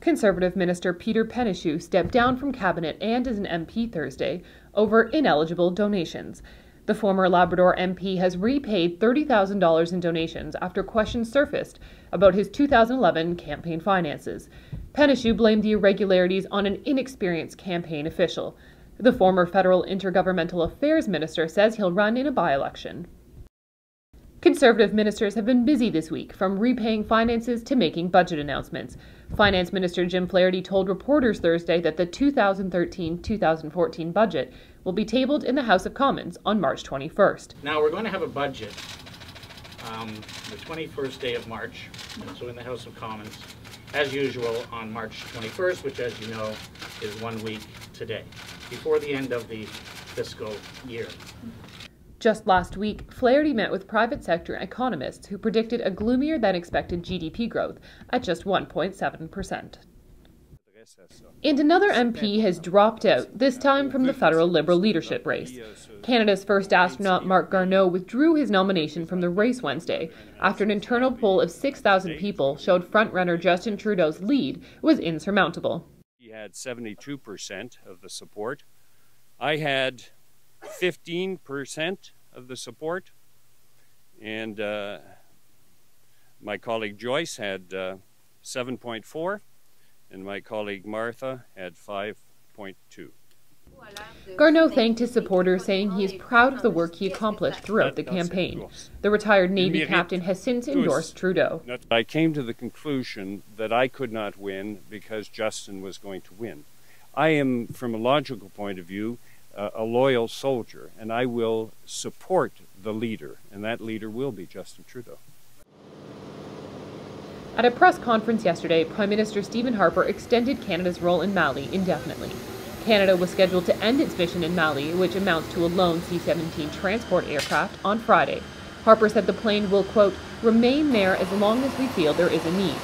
Conservative Minister Peter Peneshue stepped down from cabinet and as an MP Thursday over ineligible donations. The former Labrador MP has repaid $30,000 in donations after questions surfaced about his 2011 campaign finances. Peneshue blamed the irregularities on an inexperienced campaign official. The former federal intergovernmental affairs minister says he'll run in a by-election. Conservative ministers have been busy this week, from repaying finances to making budget announcements. Finance Minister Jim Flaherty told reporters Thursday that the 2013-2014 budget will be tabled in the House of Commons on March 21st. Now we're going to have a budget the 21st day of March, so in the House of Commons, as usual on March 21st, which, as you know, is 1 week today, before the end of the fiscal year. Just last week, Flaherty met with private sector economists who predicted a gloomier than expected GDP growth at just 1.7%. And another MP has dropped out, this time from the federal Liberal leadership race. Canada's first astronaut Marc Garneau withdrew his nomination from the race Wednesday after an internal poll of 6,000 people showed frontrunner Justin Trudeau's lead was insurmountable. He had 72% of the support. I had 15% of the support, and my colleague Joyce had 7.4%, and my colleague Martha had 5.2%. Garneau thanked his supporters, saying he is proud of the work he accomplished throughout the campaign. The retired Navy captain has since endorsed Trudeau. I came to the conclusion that I could not win because Justin was going to win. I am, from a logical point of view, a loyal soldier, and I will support the leader, and that leader will be Justin Trudeau. At a press conference yesterday, Prime Minister Stephen Harper extended Canada's role in Mali indefinitely. Canada was scheduled to end its mission in Mali, which amounts to a lone C-17 transport aircraft, on Friday. Harper said the plane will, quote, remain there as long as we feel there is a need.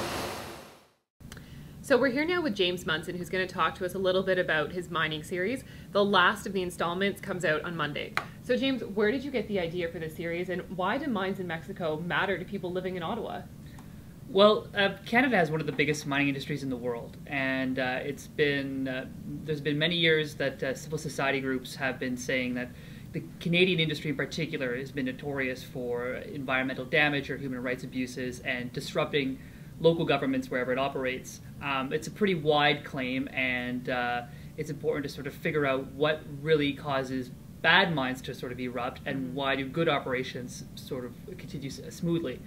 So we're here now with James Munson, who's going to talk to us a little bit about his mining series. The last of the installments comes out on Monday. So James, where did you get the idea for this series, and why do mines in Mexico matter to people living in Ottawa? Well, Canada has one of the biggest mining industries in the world, and there's been many years that civil society groups have been saying that the Canadian industry in particular has been notorious for environmental damage or human rights abuses and disrupting local governments wherever it operates. It's a pretty wide claim, and it's important to sort of figure out what really causes bad mines to sort of erupt and why do good operations sort of continue smoothly.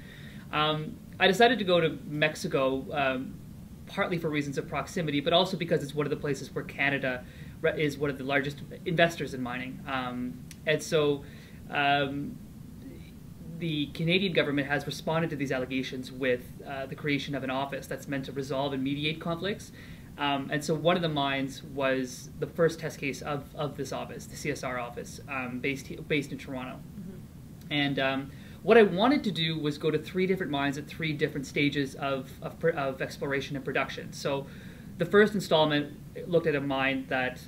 I decided to go to Mexico partly for reasons of proximity, but also because it's one of the places where Canada is one of the largest investors in mining. And so the Canadian government has responded to these allegations with the creation of an office that's meant to resolve and mediate conflicts. And so one of the mines was the first test case of this office, the CSR office, based in Toronto. Mm-hmm. And what I wanted to do was go to 3 different mines at 3 different stages of exploration and production. So the first installment looked at a mine that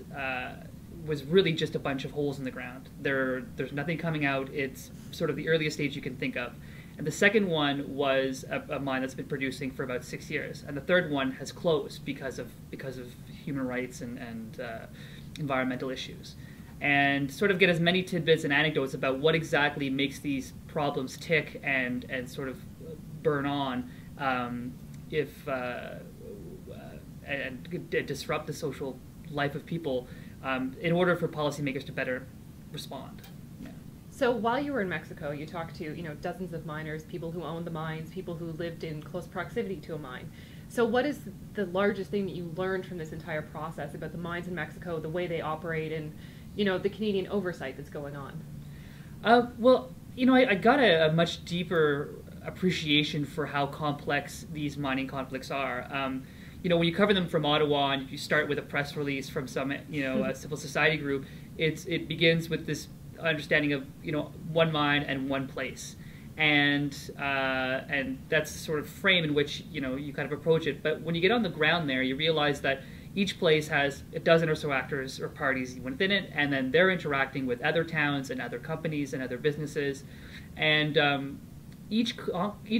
was really just a bunch of holes in the ground. There's nothing coming out. It's sort of the earliest stage you can think of. And the second one was a mine that's been producing for about 6 years. And the third one has closed because of human rights and environmental issues. And sort of get as many tidbits and anecdotes about what exactly makes these problems tick and sort of burn on and disrupt the social life of people in order for policymakers to better respond. Yeah. So while you were in Mexico, you talked to dozens of miners, people who owned the mines, people who lived in close proximity to a mine. So what is the largest thing that you learned from this entire process about the mines in Mexico, the way they operate, and the Canadian oversight that's going on? Well, I got a much deeper appreciation for how complex these mining conflicts are. When you cover them from Ottawa and you start with a press release from some, a civil society group, it begins with this understanding of, one mine and one place. And that's the sort of frame in which, you kind of approach it. But when you get on the ground there, you realize that each place has a dozen or so actors or parties within it, and then they're interacting with other towns and other companies and other businesses. And each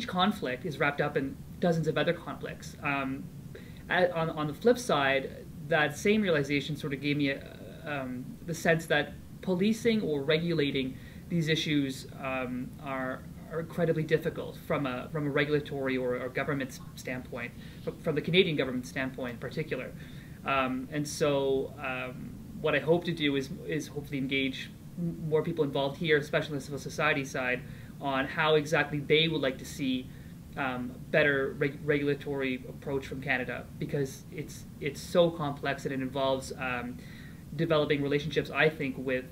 conflict is wrapped up in dozens of other conflicts. On the flip side, that same realization sort of gave me the sense that policing or regulating these issues are incredibly difficult from a regulatory or government standpoint, from the Canadian government standpoint in particular. And so what I hope to do is hopefully engage more people involved here, especially on the civil society side, on how exactly they would like to see better regulatory approach from Canada, because it's so complex and it involves developing relationships, I think, with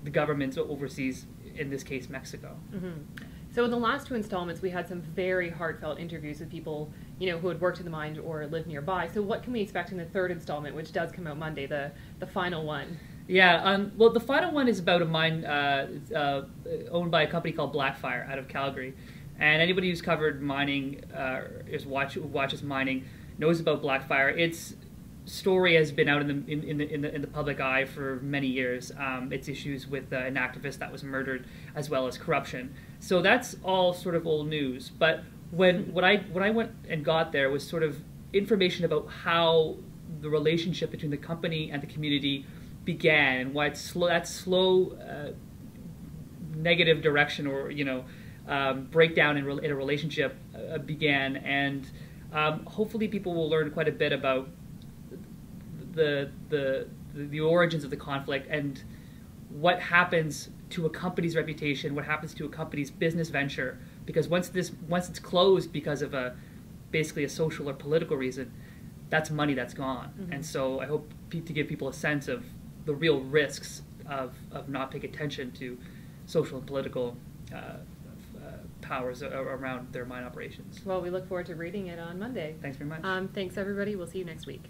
the governments overseas, in this case Mexico. Mm-hmm. So in the last two installments, we had some very heartfelt interviews with people, who had worked in the mine or lived nearby. So what can we expect in the third installment, which does come out Monday, the final one? Yeah, well, the final one is about a mine owned by a company called Blackfire out of Calgary. And anybody who's covered mining, watches mining, knows about Blackfire. Its story has been out in the public eye for many years. Its issues with an activist that was murdered, as well as corruption. So that's all sort of old news. But when I went and got there was sort of information about how the relationship between the company and the community began, and why it's slow negative direction, or breakdown in a relationship began, and hopefully people will learn quite a bit about the origins of the conflict and what happens to a company's reputation, what happens to a company's business venture, because once it's closed because of basically a social or political reason, that's money that's gone. Mm-hmm. And so I hope to give people a sense of the real risks of not paying attention to social and political powers around their mine operations. Well, we look forward to reading it on Monday. Thanks very much. Thanks, everybody. We'll see you next week.